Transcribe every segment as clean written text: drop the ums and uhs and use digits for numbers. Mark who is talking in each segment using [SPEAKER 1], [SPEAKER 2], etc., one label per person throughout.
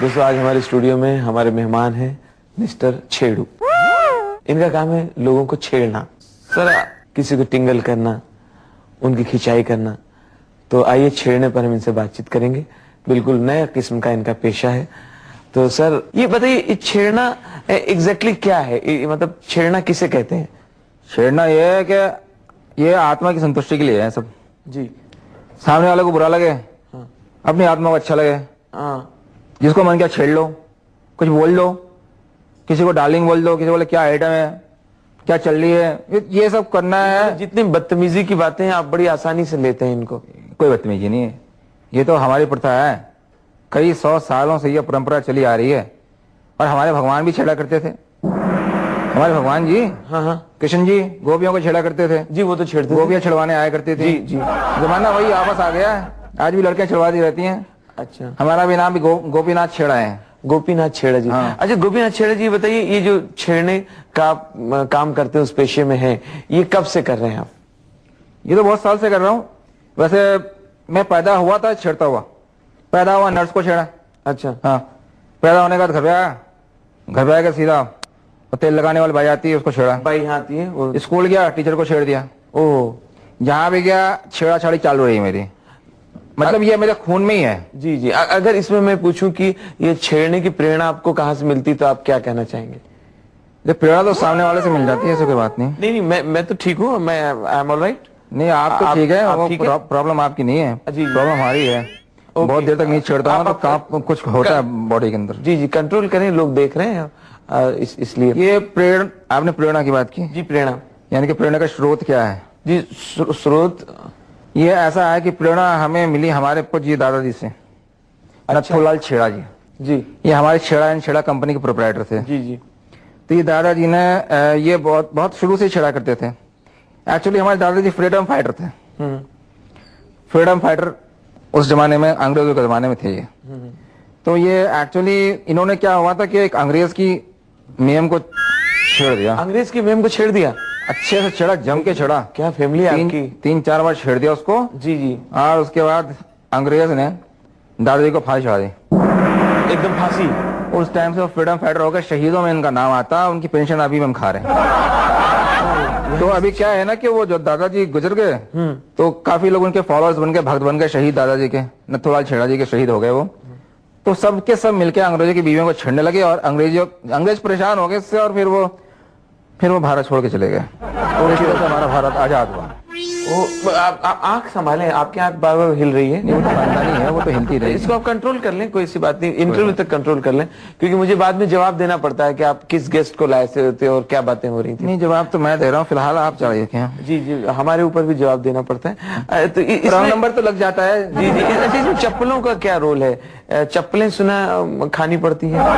[SPEAKER 1] दोस्तों आज हमारे स्टूडियो में हमारे मेहमान हैं मिस्टर छेड़ू। इनका काम है लोगों को छेड़ना, सर किसी को टिंगल करना, उनकी खिंचाई करना। तो आइए छेड़ने पर हम इनसे बातचीत करेंगे। बिल्कुल नया किस्म का इनका पेशा है। तो सर ये बताइए छेड़ना एग्जैक्टली क्या है, मतलब छेड़ना किसे कहते हैं?
[SPEAKER 2] छेड़ना ये है कि ये आत्मा की संतुष्टि के लिए है सब
[SPEAKER 1] जी।
[SPEAKER 2] सामने वाले को बुरा लगे,
[SPEAKER 1] हाँ।
[SPEAKER 2] अपनी आत्मा को अच्छा लगे,
[SPEAKER 1] हाँ।
[SPEAKER 2] जिसको मन किया छेड़ लो, कुछ बोल दो, किसी को डार्लिंग बोल दो, किसी को बोले क्या आइटम है, क्या चल रही है, ये सब करना है।
[SPEAKER 1] जितनी बदतमीजी की बातें हैं आप बड़ी आसानी से लेते हैं इनको।
[SPEAKER 2] कोई बदतमीजी नहीं है, ये तो हमारी प्रथा है, कई 100 सालों से ये परंपरा चली आ रही है। और हमारे भगवान भी छेड़ा करते थे। हमारे भगवान जी,
[SPEAKER 1] हाँ,
[SPEAKER 2] कृष्ण जी गोपियों को छेड़ा करते थे
[SPEAKER 1] जी। वो तो छेड़ते,
[SPEAKER 2] गोपियां छेड़वाने आया करती थी।
[SPEAKER 1] जी।
[SPEAKER 2] जमाना वही वापस आ गया है, आज भी लड़कियां छेड़वाती रहती हैं।
[SPEAKER 1] अच्छा,
[SPEAKER 2] हमारा भी नाम भी गोपीनाथ छेड़ा है।
[SPEAKER 1] गोपीनाथ छेड़ा जी।
[SPEAKER 2] हाँ।
[SPEAKER 1] अच्छा गोपीनाथ छेड़ा जी बताइए, ये जो छेड़ने का काम करते हैं उस पेशे में है, ये कब से कर रहे हैं आप?
[SPEAKER 2] ये तो बहुत साल से कर रहा हूँ। वैसे मैं पैदा हुआ था छेड़ता हुआ, पैदा हुआ नर्स को छेड़ा।
[SPEAKER 1] अच्छा।
[SPEAKER 2] हाँ, पैदा होने के बाद घर पे आया, घर पे आया सीधा तेल लगाने वाली भाई आती है उसको छेड़ा।
[SPEAKER 1] भाई आती है और
[SPEAKER 2] स्कूल गया टीचर को छेड़ दिया।
[SPEAKER 1] ओह,
[SPEAKER 2] जहाँ भी गया छेड़ा छाड़ी चालू रही मेरी, मतलब ये मेरे खून में ही है।
[SPEAKER 1] जी जी। अगर इसमें मैं पूछूं कि ये छेड़ने की प्रेरणा आपको कहाँ से मिलती तो आप क्या कहना चाहेंगे?
[SPEAKER 2] ये प्रेरणा तो सामने वाले से मिल जाती है, ऐसी कोई बात नहीं।
[SPEAKER 1] नहीं, मैं तो ठीक हूँ, मैं आई एम ऑलराइट।
[SPEAKER 2] नहीं आप तो ठीक है, वो प्रॉब्लम आपकी नहीं है, प्रॉब्लम हमारी है। बहुत देर तक नहीं छेड़ता हूँ तो काम कुछ होता है बॉडी के अंदर।
[SPEAKER 1] जी जी, कंट्रोल करें, लोग देख रहे हैं इसलिए।
[SPEAKER 2] ये प्रेरणा, आपने प्रेरणा की बात की।
[SPEAKER 1] जी प्रेरणा,
[SPEAKER 2] यानी कि प्रेरणा का स्रोत क्या है?
[SPEAKER 1] जी स्रोत
[SPEAKER 2] ये ऐसा है कि प्रेरणा हमें मिली हमारे पूज्य दादाजी से।
[SPEAKER 1] अच्छा।
[SPEAKER 2] नथुलाल छेड़ा जी।
[SPEAKER 1] जी।
[SPEAKER 2] ये हमारे छेड़ा एंड छेड़ा कंपनी के प्रोपराइटर थे।
[SPEAKER 1] जी जी।
[SPEAKER 2] तो ये दादाजी ने ये बहुत शुरू से छेड़ा करते थे। एक्चुअली हमारे दादाजी फ्रीडम फाइटर थे। फ्रीडम फाइटर उस जमाने में, अंग्रेजों के जमाने में थे ये। तो ये एक्चुअली इन्होंने क्या हुआ था कि एक अंग्रेज की मेम को छेड़ दिया।
[SPEAKER 1] अंग्रेज की मेम को छेड़ दिया?
[SPEAKER 2] अच्छे से छेड़ा, जम के छेड़ा।
[SPEAKER 1] क्या फैमिली आपकी?
[SPEAKER 2] 3-4 बार छेड़ दिया उसको।
[SPEAKER 1] जी जी।
[SPEAKER 2] और उसके बाद अंग्रेज ने दादाजी को फांसी चढ़ा दी,
[SPEAKER 1] एकदम फांसी।
[SPEAKER 2] उस टाइम से वो फ्रीडम फाइटर हो गए, शहीदों में इनका नाम आता, उनकी पेंशन अभी भी हम खा रहे हैं। तो अभी क्या है ना कि वो जो दादाजी गुजर गए तो काफी लोग उनके फॉलोअर्स बन गए, भक्त बन गए, शहीद दादाजी के, नथुलाल छेड़ा जी के शहीद हो गए वो। तो सबके सब मिलके अंग्रेजों की बीवियों को छेड़ने लगे और अंग्रेज परेशान हो गए इससे, और फिर वो भारत छोड़ के चले गए। और इसी तरह से हमारा भारत आजाद हुआ।
[SPEAKER 1] आंख संभालें, आपकी आंख बार बार हिल रही है।
[SPEAKER 2] नहीं, वो तो खानदानी है, वो तो हिलती रही।
[SPEAKER 1] इसको आप कंट्रोल कर लें, कोई सी बात नहीं, इंटरव्यू तक कंट्रोल कर लें, क्योंकि मुझे बाद में जवाब देना पड़ता है कि आप किस गेस्ट को लाए थे और क्या बातें हो रही थी।
[SPEAKER 2] नहीं, जवाब तो मैं दे रहा हूँ, फिलहाल आप चलिए। क्या?
[SPEAKER 1] जी जी, हमारे ऊपर भी जवाब देना पड़ता है। तो
[SPEAKER 2] रॉन्ग नंबर तो लग जाता है।
[SPEAKER 1] जी जी। इसमें चप्पलों का क्या रोल है? चप्पलें सुना खानी पड़ती है?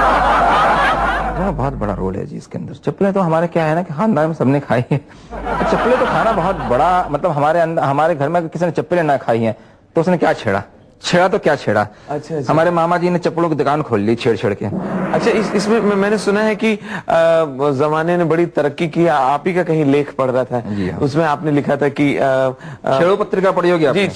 [SPEAKER 2] बहुत बड़ा रोल है जी इसके अंदर। चप्पलें तो हमारे क्या है ना कि खानदान में सबने खाई है। चप्पलें तो खाना बहुत बड़ा, मतलब हमारे घर में किसी ने चप्पलें ना खाई हैं तो उसने क्या छेड़ा तो क्या छेड़ा।
[SPEAKER 1] अच्छा।
[SPEAKER 2] हमारे मामा जी ने चप्पलों की दुकान खोल ली छेड़ के।
[SPEAKER 1] अच्छा, इसमें मैंने सुना है कि जमाने ने बड़ी तरक्की की। आप ही का कहीं लेख पढ़ रहा था
[SPEAKER 2] जी, हाँ।
[SPEAKER 1] उसमें आपने लिखा था कि
[SPEAKER 2] छेड़ू पत्रिका पढ़ी होगी आपने?
[SPEAKER 1] जी,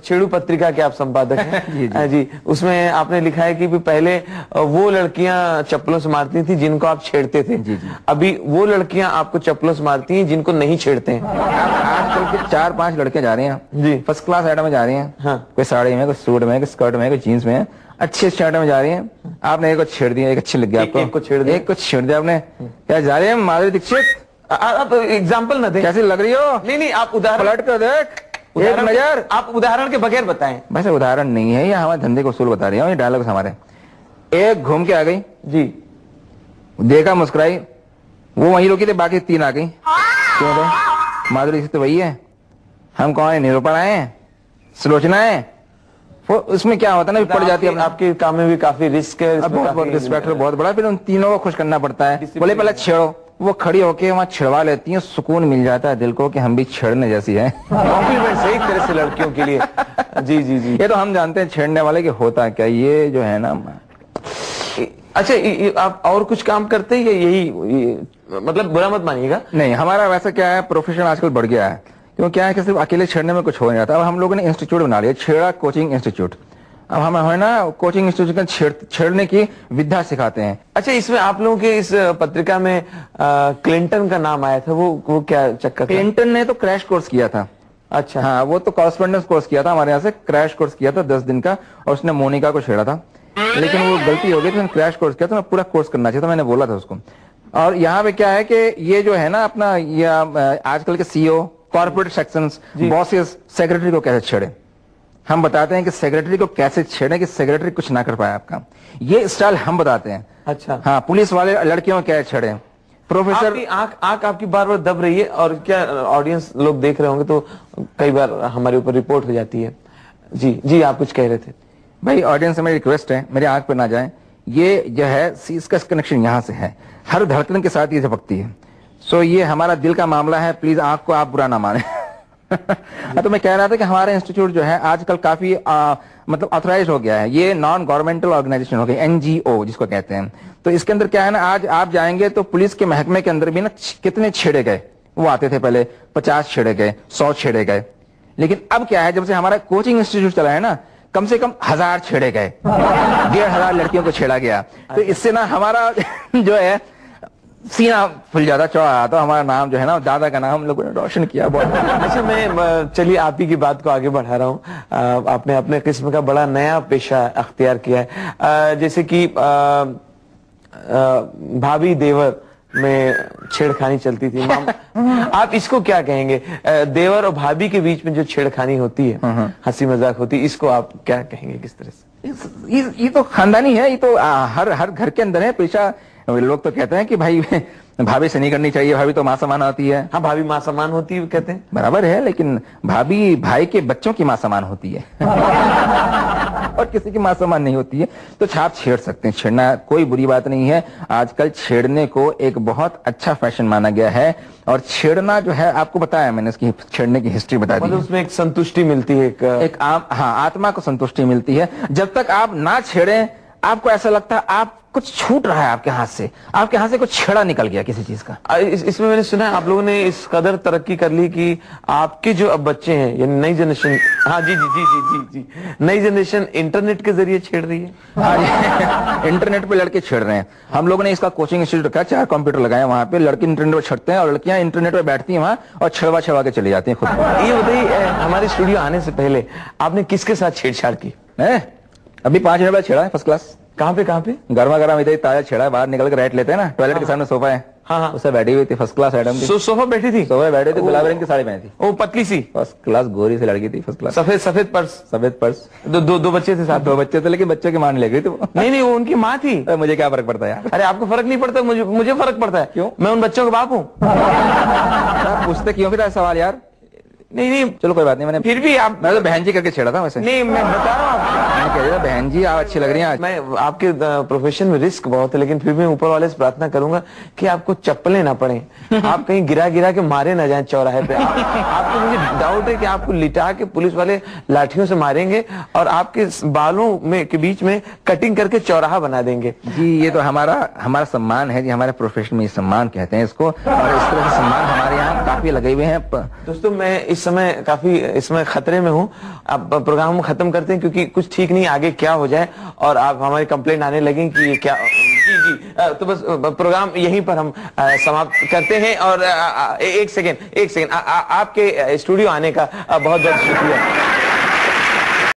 [SPEAKER 1] छेड़ू पत्रिका के आप संपादक हैं।
[SPEAKER 2] जी।
[SPEAKER 1] जी, उसमें आपने लिखा है कि पहले वो लड़कियां चप्पलों से मारती थी जिनको आप छेड़ते थे।
[SPEAKER 2] जी जी।
[SPEAKER 1] अभी वो लड़कियां आपको चप्पलों से मारती हैं जिनको नहीं छेड़ते हैं।
[SPEAKER 2] आजकल के 4-5 लड़के जा रहे हैं
[SPEAKER 1] जी,
[SPEAKER 2] फर्स्ट क्लास आइटम में जा रही हैं।
[SPEAKER 1] हाँ।
[SPEAKER 2] कोई साड़ी में, कोई सूट में, कोई स्कर्ट में, कोई जीन्स में, अच्छी शर्ट में जा रही हैं। आपने एक को छेड़ दिया, एक अच्छी लग गया आपको,
[SPEAKER 1] एक को छेड़ दिया,
[SPEAKER 2] एक को छेड़ दिया आपने। क्या जा रही है माधुरी दीक्षित?
[SPEAKER 1] आप एग्जाम्पल ना दें।
[SPEAKER 2] कैसी लग रही हो?
[SPEAKER 1] नहीं, आप उदाहरण
[SPEAKER 2] पलट कर देख, एक नजर।
[SPEAKER 1] आप उदाहरण के बगैर बताएं।
[SPEAKER 2] वैसे उदाहरण नहीं है, ये हमारे धंधे को उसूल बता रही है, ये डायलॉग्स हमारे। एक घूम के आ गई
[SPEAKER 1] जी,
[SPEAKER 2] देखा, मुस्कुराई, वो वहीं रुकी थी, बाकी 3 आ गई। क्यों भाई? माधुरी दीक्षित तो वही है, हम कौन है? निरूपण आए हैं, सुलोचना है। उसमें क्या होता है ना, पड़ जाती है।
[SPEAKER 1] आपके काम में भी काफी रिस्क है,
[SPEAKER 2] बहुत रिस्पेक्ट बहुत बड़ा। फिर उन तीनों को खुश करना पड़ता है। बोले पहले छेड़ो, वो खड़ी होके वहाँ छिड़वा लेती है, सुकून मिल जाता है दिल को कि हम भी छेड़ने जैसी है।
[SPEAKER 1] कॉम्प्लीमेंट सही तरह से लड़कियों के लिए। जी जी जी।
[SPEAKER 2] ये तो हम जानते हैं छेड़ने वाले की होता क्या, ये जो है ना।
[SPEAKER 1] अच्छा, आप और कुछ काम करते हैं या यही मतलब बुरा मत मानिएगा?
[SPEAKER 2] नहीं, हमारा वैसा क्या है, प्रोफेशन आजकल बढ़ गया है। क्यों क्या है कि सिर्फ अकेले छेड़ने में कुछ हो नहीं जाता। अब हम लोगों ने इंस्टीट्यूट बना लिया, छेड़ा कोचिंग इंस्टीट्यूट। अब हम है ना कोचिंग इंस्टीट्यूशन छेड़ने की विद्या सिखाते हैं।
[SPEAKER 1] अच्छा, इसमें आप लोगों के इस पत्रिका में क्लिंटन का नाम आया था, वो क्या चक्कर था?
[SPEAKER 2] क्लिंटन ने तो क्रैश कोर्स किया था।
[SPEAKER 1] अच्छा।
[SPEAKER 2] हाँ, वो तो कॉरेस्पॉन्डेंस कोर्स किया था हमारे यहाँ से, क्रैश कोर्स किया था 10 दिन का, और उसने मोनिका को छेड़ा था, लेकिन वो गलती हो गई थी। क्रैश कोर्स किया था, मैं पूरा कोर्स करना चाहिए था, मैंने बोला था उसको। और यहाँ पे क्या है कि ये जो है ना अपना ये आजकल के CEO, corporate sections, bosses secretary को कैसे छेड़े, हम बताते हैं कि सेक्रेटरी को कैसे छेड़े कि सेक्रेटरी कुछ ना कर पाए आपका, ये स्टाइल हम बताते हैं।
[SPEAKER 1] अच्छा।
[SPEAKER 2] हाँ, पुलिस वाले लड़कियों को कैसे छेड़े। प्रोफेसर,
[SPEAKER 1] आपकी आंख आपकी बार बार दब रही है, और क्या ऑडियंस लोग देख रहे होंगे तो कई बार हमारे ऊपर रिपोर्ट हो जाती है। जी आप कुछ कह रहे थे।
[SPEAKER 2] भाई ऑडियंस से मेरी रिक्वेस्ट है, मेरी आंख पे ना जाए, ये जो है इसका कनेक्शन यहाँ से है, हर धड़कन के साथ ये झपकती है। सो ये हमारा दिल का मामला है, प्लीज आंख को आप बुरा ना माने। तो मैं कह रहा था कि हमारा इंस्टीट्यूट जो है आजकल काफी मतलब ऑथराइज हो गया है, ये नॉन गवर्नमेंटल ऑर्गेनाइजेशन हो गई, एनजीओ जिसको कहते हैं। तो इसके अंदर क्या है ना, आज आप जाएंगे तो पुलिस के महकमे के अंदर भी ना कितने छेड़े गए, वो आते थे पहले 50 छेड़े गए, 100 छेड़े गए, लेकिन अब क्या है, जब से हमारा कोचिंग इंस्टीट्यूट चला है ना, कम से कम 1000 छेड़े गए, 1500 लड़कियों को छेड़ा गया। तो इससे ना हमारा जो है सीना फुल जाता, चौड़ा आता, हमारा नाम जो है ना, दादा का नाम हम लोगों ने रोशन किया बहुत।
[SPEAKER 1] अच्छा, मैं चलिए आप ही की बात को आगे बढ़ा रहा हूँ। आपने अपने किस्म का बड़ा नया पेशा अख्तियार किया है, जैसे कि भाभी देवर में छेड़खानी चलती थी। आप इसको क्या कहेंगे? देवर और भाभी के बीच में जो छेड़खानी होती है, हंसी मजाक होती है, इसको आप क्या कहेंगे, किस तरह से?
[SPEAKER 2] ये तो खानदानी है, ये तो हर घर के अंदर है पेशा। लोग तो कहते हैं कि भाई भाभी से नहीं करनी चाहिए, भाभी तो मां समान होती है।
[SPEAKER 1] हाँ, भाभी मां समान होती है कहते हैं,
[SPEAKER 2] बराबर है, लेकिन भाभी भाई के बच्चों की मां समान होती है। और किसी की मां समान नहीं होती है। तो आप छेड़ सकते हैं, छेड़ना कोई बुरी बात नहीं है। आजकल छेड़ने को एक बहुत अच्छा फैशन माना गया है, और छेड़ना जो है, आपको बताया मैंने, इसकी छेड़ने की हिस्ट्री बता दी।
[SPEAKER 1] मतलब उसमें एक संतुष्टि मिलती है,
[SPEAKER 2] हाँ, आत्मा को संतुष्टि मिलती है। जब तक आप ना छेड़ें, आपको ऐसा लगता है आप कुछ छूट रहा है आपके हाथ से, आपके हाथ से कुछ छेड़ा निकल गया किसी चीज का।
[SPEAKER 1] इसमें मैंने सुना है आप लोगों ने इस कदर तरक्की कर ली कि आपके जो अब बच्चे हैं, यानी नई जनरेशन, हाँ जी, नई जनरेशन इंटरनेट के जरिए छेड़ रही है।
[SPEAKER 2] हाँ, इंटरनेट पे लड़के छेड़ रहे हैं। हम लोगों ने इसका कोचिंग इंस्टीट्यूट रखा है, 4 कंप्यूटर लगाए, वहां पे लड़के इंटरनेट पर छड़ते हैं और लड़कियां इंटरनेट पर बैठती हैं वहां और छड़वा के चली जाती हैं खुद।
[SPEAKER 1] ये बताइए, हमारे स्टूडियो आने से पहले आपने किसके साथ छेड़छाड़ की?
[SPEAKER 2] अभी 5 मिनट बाद छेड़ा है, फर्स्ट क्लास।
[SPEAKER 1] कहाँ पे?
[SPEAKER 2] गर्मा गर्म इधर ताजा छेड़ा है, बाहर निकल कर रेट लेते हैं ना, टॉयलेट के सामने सोफा है,
[SPEAKER 1] हाँ,
[SPEAKER 2] उससे बैठी हुई थी, फर्स्ट क्लास आइटम थी।
[SPEAKER 1] सोफा बैठी थी,
[SPEAKER 2] गुलाबी रंग की साड़ी पहनी थी,
[SPEAKER 1] वो पतली सी,
[SPEAKER 2] फर्स्ट क्लास गोरी से लड़की थी, फर्स्ट क्लास।
[SPEAKER 1] सफेद पर्स। दो बच्चे थे साथ?
[SPEAKER 2] 2 बच्चे थे, लेकिन बच्चों की मान ले गई थी वो।
[SPEAKER 1] नहीं, वो उनकी माँ थी।
[SPEAKER 2] मुझे क्या फर्क पड़ता है यार?
[SPEAKER 1] अरे आपको फर्क नहीं पड़ता, मुझे फर्क पड़ता है।
[SPEAKER 2] क्यों?
[SPEAKER 1] मैं उन बच्चों का बाप हूँ।
[SPEAKER 2] पूछते क्यों फिर सवाल यार?
[SPEAKER 1] नहीं,
[SPEAKER 2] चलो कोई बात नहीं, मैंने
[SPEAKER 1] फिर भी आप,
[SPEAKER 2] मैं तो बहन जी करके छेड़ा था वैसे।
[SPEAKER 1] नहीं, मैं बता रहा हूँ,
[SPEAKER 2] मैं कह रहा था बहन जी आप अच्छी लग रही हैं आज।
[SPEAKER 1] मैं आपके प्रोफेशन में रिस्क बहुत है, लेकिन फिर भी ऊपर वाले से प्रार्थना करूंगा कि आपको चप्पलें ना पड़े, आप कहीं गिरा के मारे ना जाएं चौराहे पे। आपको मुझे डाउट है कि आपको लिटा के पुलिस वाले लाठियों से मारेंगे और आपके बालों में के बीच में कटिंग करके चौराहा बना देंगे।
[SPEAKER 2] जी, ये तो हमारा सम्मान है जी, हमारे प्रोफेशन में सम्मान कहते हैं इसको, और इस तरह से सम्मान हमारे यहाँ काफी लगे हुए हैं।
[SPEAKER 1] दोस्तों, मैं इस समय काफी इसमें खतरे में हूँ। अब प्रोग्राम खत्म करते हैं, क्योंकि कुछ ठीक नहीं आगे क्या हो जाए और आप हमारी कंप्लेंट आने लगे कि ये क्या। जी, तो बस प्रोग्राम यहीं पर हम समाप्त करते हैं। और एक सेकेंड, आपके स्टूडियो आने का बहुत बहुत शुक्रिया।